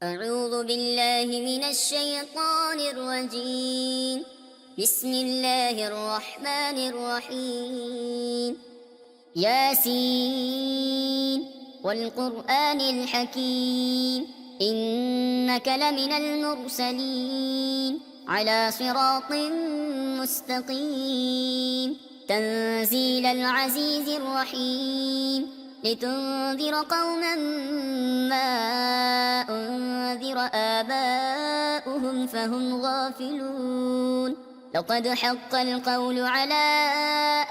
أعوذ بالله من الشيطان الرجيم. بسم الله الرحمن الرحيم. ياسين والقرآن الحكيم إنك لمن المرسلين على صراط مستقيم تنزيل العزيز الرحيم لتنذر قوما ما أنذر آباؤهم فهم غافلون. لقد حق القول على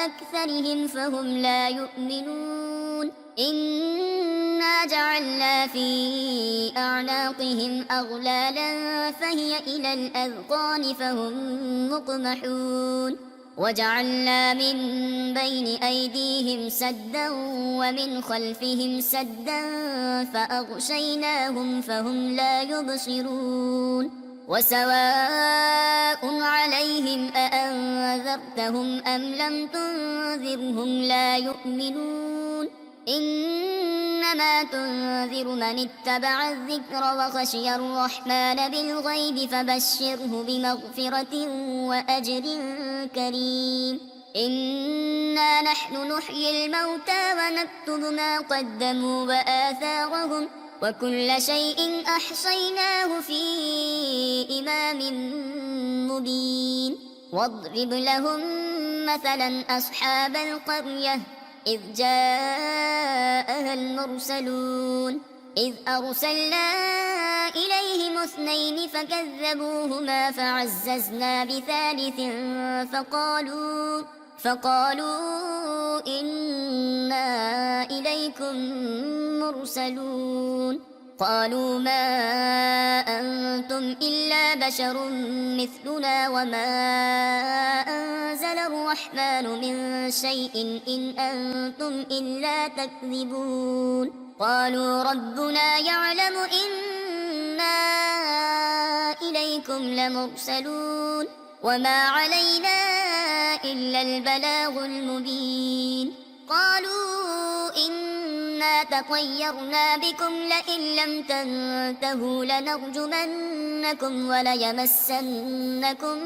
أكثرهم فهم لا يؤمنون. إنا جعلنا في أعناقهم أغلالا فهي إلى الأذقان فهم مقمحون. وجعلنا من بين أيديهم سدا ومن خلفهم سدا فأغشيناهم فهم لا يبصرون. وسواء عليهم أأنذرتهم أم لم تنذرهم لا يؤمنون. إنما تنذر من اتبع الذكر وخشي الرحمن بالغيب فبشره بمغفرة وأجر كريم. إنا نحن نحيي الموتى ونكتب ما قدموا وآثارهم وكل شيء أحصيناه في إمام مبين. واضرب لهم مثلا أصحاب القرية إذ جاءها المرسلون إذ أرسلنا إليهم اثنين فكذبوهما فعززنا بثالث فقالوا إنا إليكم مرسلون. قالوا ما أنتم إلا بشر مثلنا وما أنزل الرحمن من شيء إن أنتم إلا تكذبون. قالوا ربنا يعلم إنا إليكم لمرسلون وما علينا إلا البلاغ المبين. قالوا إنا تطيرنا بكم لئن لم تنتهوا لنرجمنكم وليمسنكم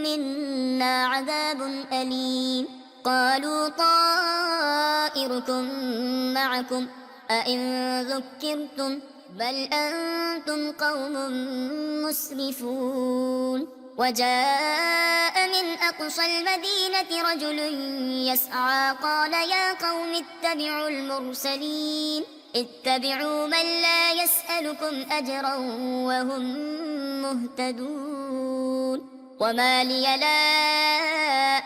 منا عذاب أليم. قالوا طائركم معكم أئن ذكرتم بل أنتم قوم مسرفون. وجاء من أقصى المدينة رجل يسعى قال يا قوم اتبعوا المرسلين اتبعوا من لا يسألكم أجرا وهم مهتدون. وما لي لا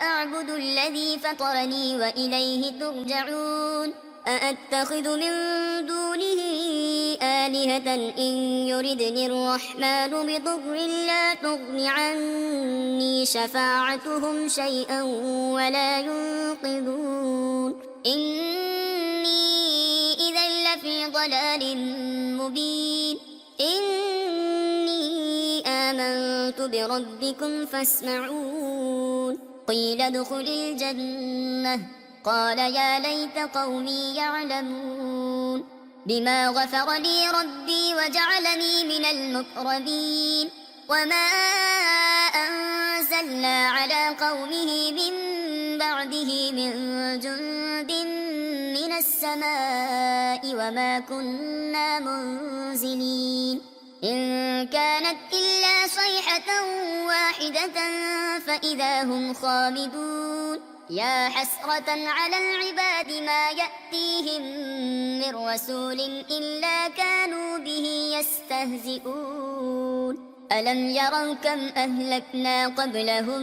أعبد الذي فطرني وإليه ترجعون. أأتخذ من دونه آلهة إن يردني الرحمن بضر لا تغن عني شفاعتهم شيئا ولا ينقذون. إني إذا لفي ضلال مبين. إني آمنت بربكم فاسمعون. قيل ادخل الجنة قال يا ليت قومي يعلمون. بما غفر لي ربي وجعلني من المقربين. وما أنزلنا على قومه من بعده من جند من السماء وما كنا منزلين. إن كانت إلا صيحة واحدة فإذا هم خامدون. يا حسرة على العباد ما يأتيهم من رسول إلا كانوا به يستهزئون. ألم يروا كم أهلكنا قبلهم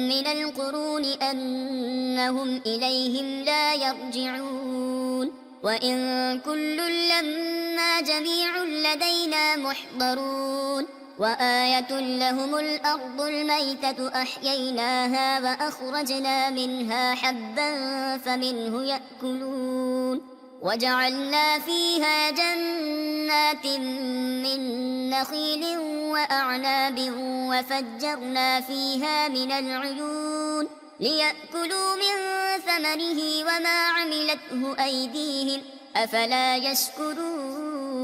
من القرون أنهم إليهم لا يرجعون. وإن كل لما جميع لدينا محضرون. وآية لهم الأرض الميتة أحييناها وأخرجنا منها حبا فمنه يأكلون. وجعلنا فيها جنات من نخيل وأعناب وفجرنا فيها من العيون ليأكلوا من ثمره وما عملته أيديهم أفلا يشكرون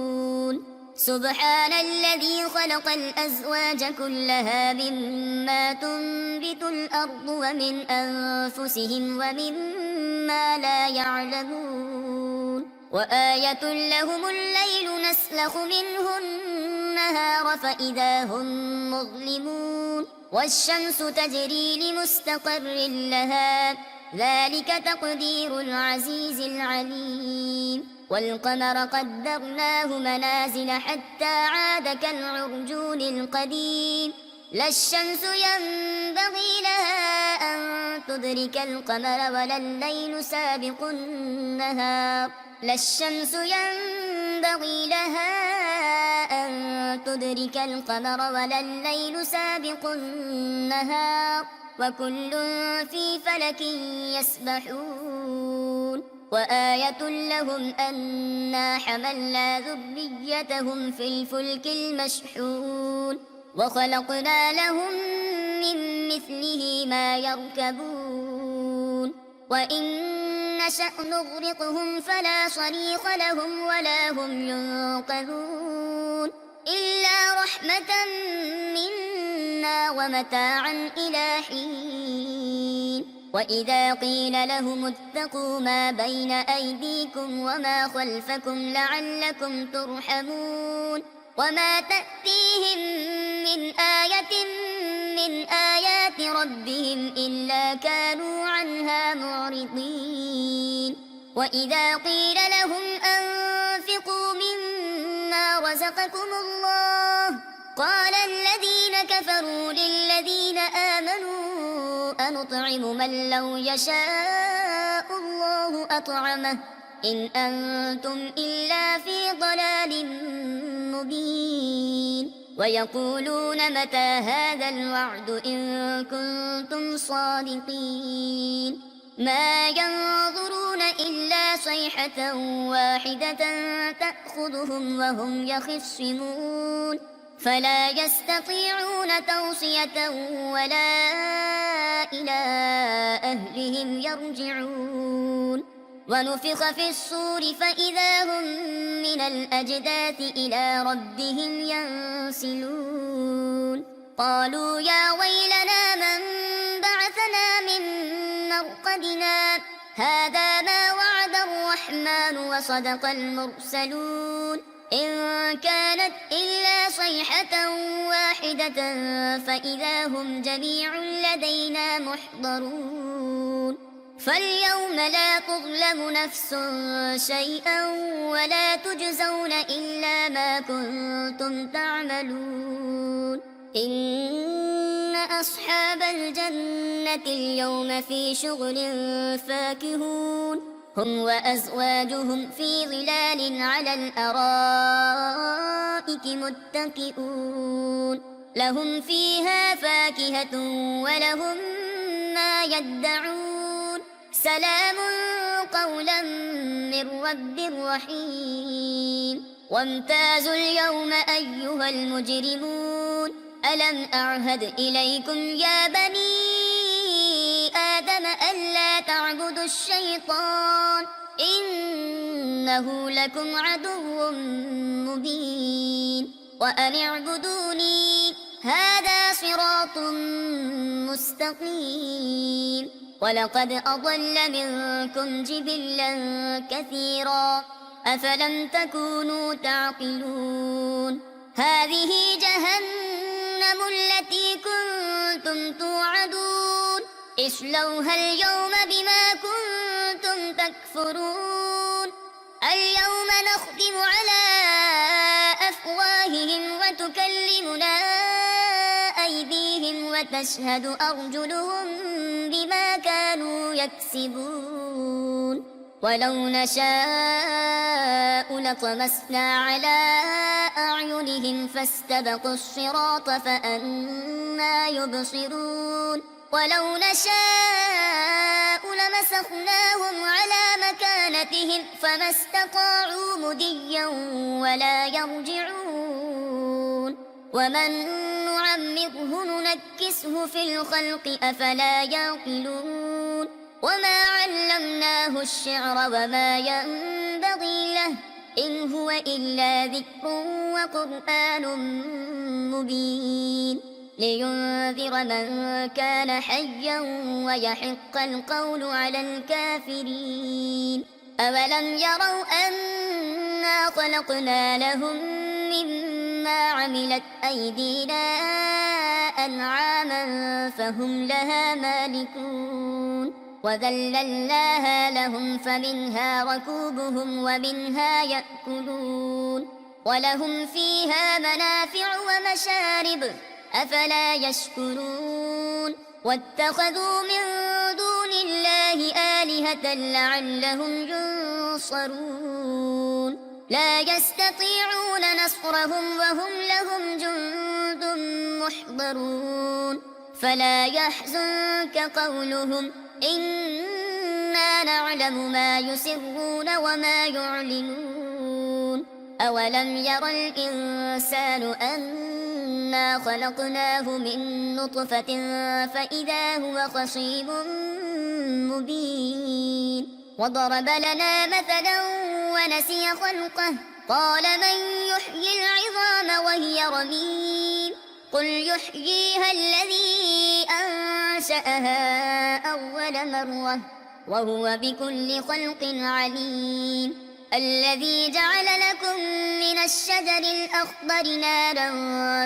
سبحان الذي خلق الأزواج كلها مما تنبت الأرض ومن أنفسهم ومما لا يعلمون وآية لهم الليل نسلخ منه النهار فإذا هم مظلمون والشمس تجري لمستقر لها ذلك تقدير العزيز العليم والقمر قدرناه منازل حتى عاد كالعرجون القديم لا الشمس ينبغي لها أن تدرك القمر ولا الليل سابق النهار لا الشمس ينبغي لها أن تدرك القمر ولا الليل سابق النهار وكل في فلك يسبحون وآية لهم أنا حملنا ذريتهم في الفلك المشحون وخلقنا لهم من مثله ما يركبون وإن نشأ نغرقهم فلا صريخ لهم ولا هم ينقذون إلا رحمة منا ومتاعا إلى حين وإذا قيل لهم اتقوا ما بين أيديكم وما خلفكم لعلكم ترحمون وما تأتيهم من آية من آيات ربهم إلا كانوا عنها معرضين وإذا قيل لهم أنفقوا مما رزقكم الله قال الذين كفروا للذين آمنوا أنطعم من لو يشاء الله أطعمه إن أنتم إلا في ضلال مبين ويقولون متى هذا الوعد إن كنتم صادقين ما ينظرون إلا صيحة واحدة تأخذهم وهم يخصمون فلا يستطيعون توصية ولا إلى أهلهم يرجعون ونفخ في الصور فإذا هم من الأجداث إلى ربهم ينسلون قالوا يا ويلنا من بعثنا من مرقدنا هذا ما وعد الرحمن وصدق المرسلون إن كانت إلا صيحة واحدة فإذا هم جميع لدينا محضرون فاليوم لا تظلم نفس شيئا ولا تجزون إلا ما كنتم تعملون إن أصحاب الجنة اليوم في شغل فاكهون هم وأزواجهم في ظلال على الأرائك متكئون لهم فيها فاكهة ولهم ما يدعون سلام قولا من رب رحيم وامتازوا اليوم أيها المجرمون ألم أعهد إليكم يا بني آدم ألا تعبدوا الشيطان إنه لكم عدو مبين وأن اعبدوني هذا صراط مستقيم ولقد أضل منكم جبلا كثيرا أفلم تكونوا تعقلون هذه جهنم التي كنتم توعدون اصلوها اليوم بما كنتم تكفرون اليوم نختم على أفواههم وتكلمنا أيديهم وتشهد أرجلهم بما كانوا يكسبون ولو نشاء لطمسنا على أعينهم فاستبقوا الصراط فأنى يبصرون ولو نشاء لمسخناهم على مكانتهم فما استطاعوا مديا ولا يرجعون ومن نعمره ننكسه في الخلق أفلا يعقلون وما علمناه الشعر وما ينبغي له إن هو إلا ذكر وقرآن مبين لينذر من كان حيا ويحق القول على الكافرين أولم يروا أنا خلقنا لهم مما عملت أيدينا أنعاما فهم لها مالكون وذللناها لهم فمنها ركوبهم ومنها يأكلون ولهم فيها منافع ومشارب أفلا يشكرون واتخذوا من دون الله آلهة لعلهم ينصرون لا يستطيعون نصرهم وهم لهم جند محضرون فلا يحزنك قولهم إنا نعلم ما يسرون وما يعلنون أولم ير الإنسان أنا خلقناه من نطفة فإذا هو خصيم مبين وضرب لنا مثلا ونسي خلقه قال من يحيي العظام وهي رميم قل يحييها الذي أنشأها أول مرة وهو بكل خلق عليم الذي جعل لكم من الشجر الأخضر نارا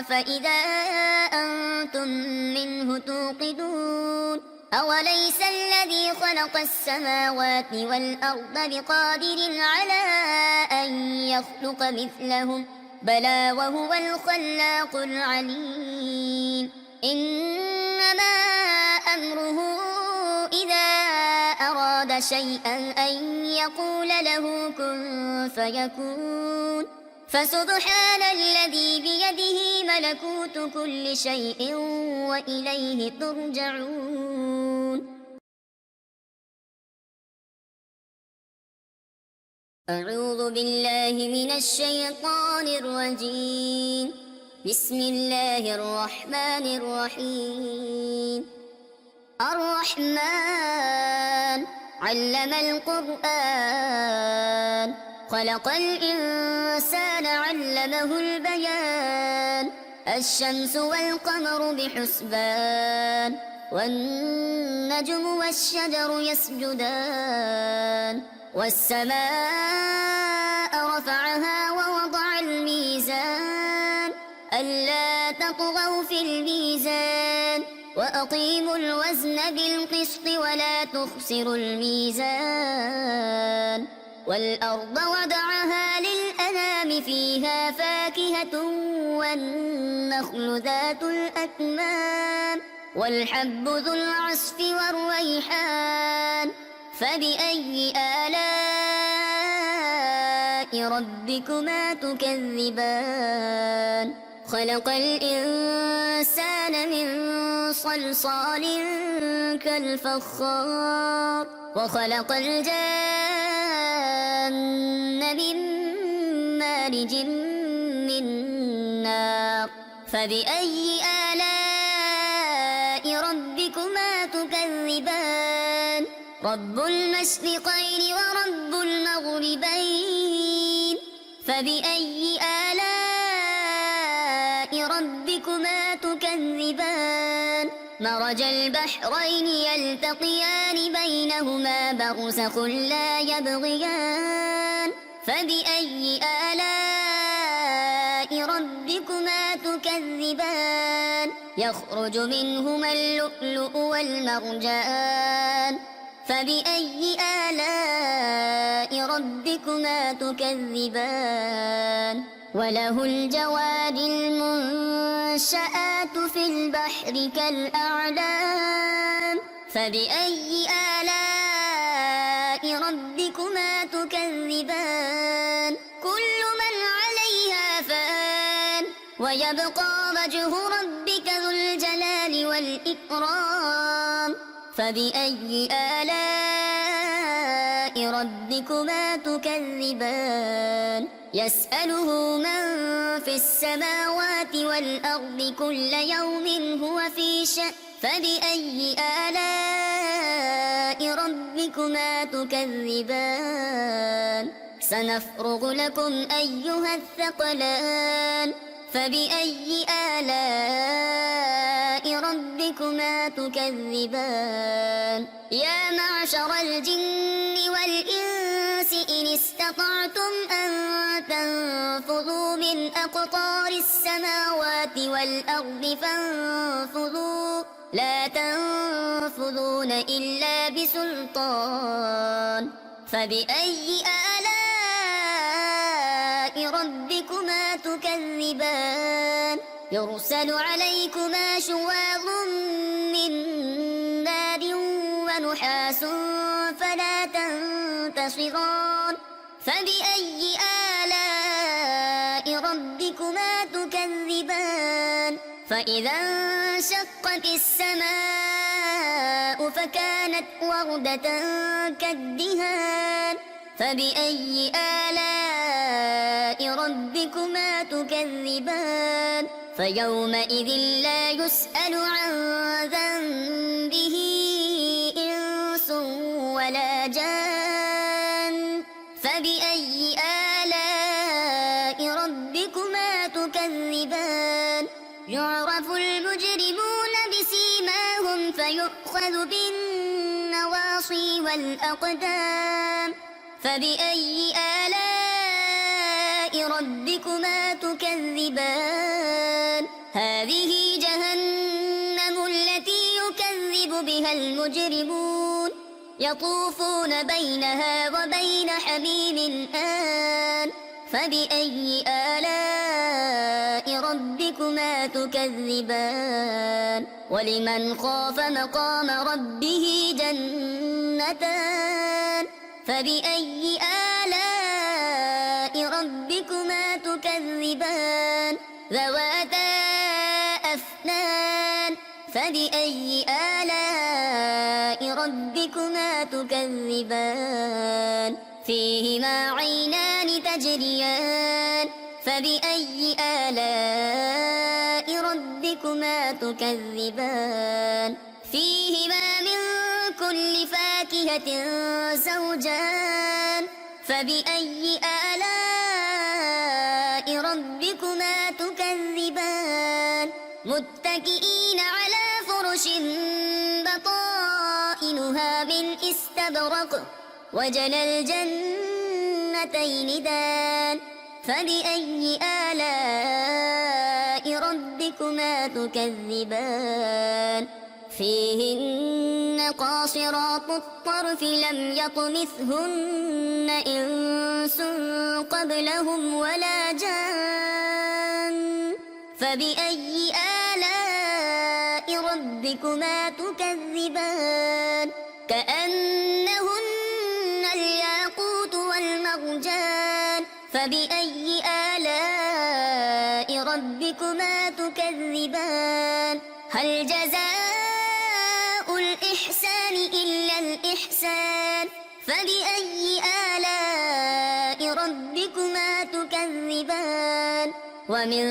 فإذا أنتم منه توقدون أوليس الذي خلق السماوات والأرض بقادر على أن يخلق مثلهم بلى وهو الخلاق العليم إنما أمره إذا أراد شيئا أن يقول له كن فيكون فسبحان الذي بيده ملكوت كل شيء وإليه ترجعون أعوذ بالله من الشيطان الرجيم بسم الله الرحمن الرحيم الرحمن علم القرآن خلق الإنسان علمه البيان الشمس والقمر بحسبان والنجم والشجر يسجدان والسماء رفعها ووضع الميزان ألا تطغوا في الميزان وأقيموا الوزن بالقسط ولا تخسروا الميزان والأرض وضعها للأنام فيها فاكهة والنخل ذات الأكمام والحب ذو العصف والريحان فبأي آلاء ربكما تكذبان خلق الإنسان من صلصال كالفخار وخلق الجان من مارج من نار فبأي آلاء ربكما تكذبان رب المشرقين ورب المغربين فبأي آلاء ربكما تكذبان مرج البحرين يلتقيان بينهما برزخ لا يبغيان فبأي آلاء ربكما تكذبان يخرج منهما اللؤلؤ والمرجان فبأي آلاء ربكما تكذبان وله الجوار المنشآت في البحر كالأعلام فبأي آلاء ربكما تكذبان كل من عليها فان ويبقى وجه ربك ذو الجلال والإكرام فبأي آلاء ربكما تكذبان يسأله من في السماوات والأرض كل يوم هو في شأن فبأي آلاء ربكما تكذبان سنفرغ لكم أيها الثقلان فبأي آلاء ربكما تكذبان يا معشر الجن والإنس إن استطعتم أن تنفذوا من أقطار السماوات والأرض فانفذوا لا تنفذون إلا بسلطان فبأي آلاء ربكما تكذبان يرسل عليكما شواظ من نار ونحاس فلا تنتصران فبأي آلاء ربكما تكذبان فإذا انشقت السماء فكانت وردة كالدهان فبأي آلاء ربكما تكذبان فيومئذ لا يسأل عن ذنبه إنس ولا جان فبأي آلاء ربكما تكذبان يعرف المجرمون بسيماهم فيؤخذ بالنواصي والأقدام فبأي آلاء ربكما تكذبان هذه جهنم التي يكذب بها المجرمون يطوفون بينها وبين حميم آن فبأي آلاء ربكما تكذبان ولمن خاف مقام ربه جنتان فبأي آلاء ربكما تكذبان ذواتا أفنان فبأي آلاء ربكما تكذبان فيهما عينان تجريان فبأي آلاء ربكما تكذبان فيهما من كل فاكهة زوجان فبأي آلاء ربكما تكذبان متكئين على فرش بطائنها من استبرق وجنى الجنتين دان فبأي آلاء ربكما تكذبان فيهن قاصرات الطرف لم يطمثهن إنس قبلهم ولا جان فبأي آلاء ربكما تكذبان كأنهن الياقوت والمرجان فبأي آلاء ربكما تكذبان هل جزاء الإحسان إلا الإحسان فبأي آلاء ربكما تكذبان ومن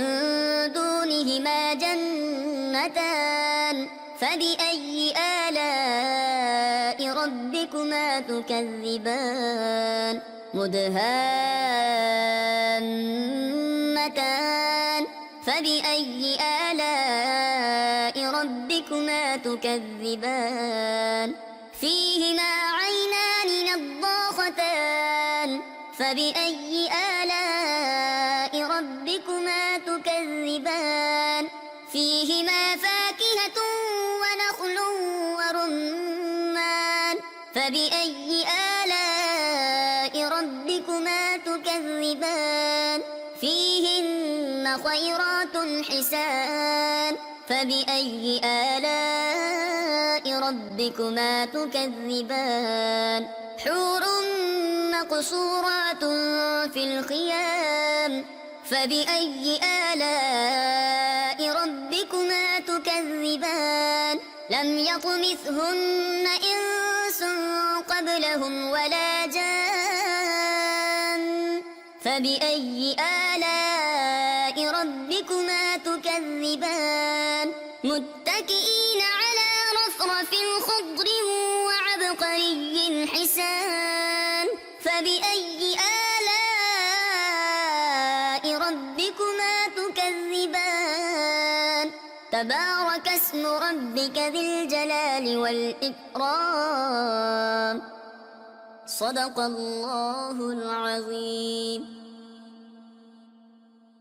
دونهما جنتان فبأي آلاء ربكما تكذبان مدهامتان فبأي آلاء ربكما تكذبان فيهما عينان نضاختان فبأي آلاء ربكما تكذبان فيهما فاكهة ونخل ورمان فبأي آلاء ربكما تكذبان فيهن خيرات حسان فبأي آلاء ربكما تكذبان حور مقصورات في الخيام فبأي آلاء ربكما تكذبان لم يطمثهن إنس قبلهم ولا جان فبأي آلاء ربكما تكذبان متكئين على رفرف خضر وعبقري حسان فبأي آلاء ربكما تكذبان تبارك اسم ربك ذي الجلال والإكرام صدق الله العظيم.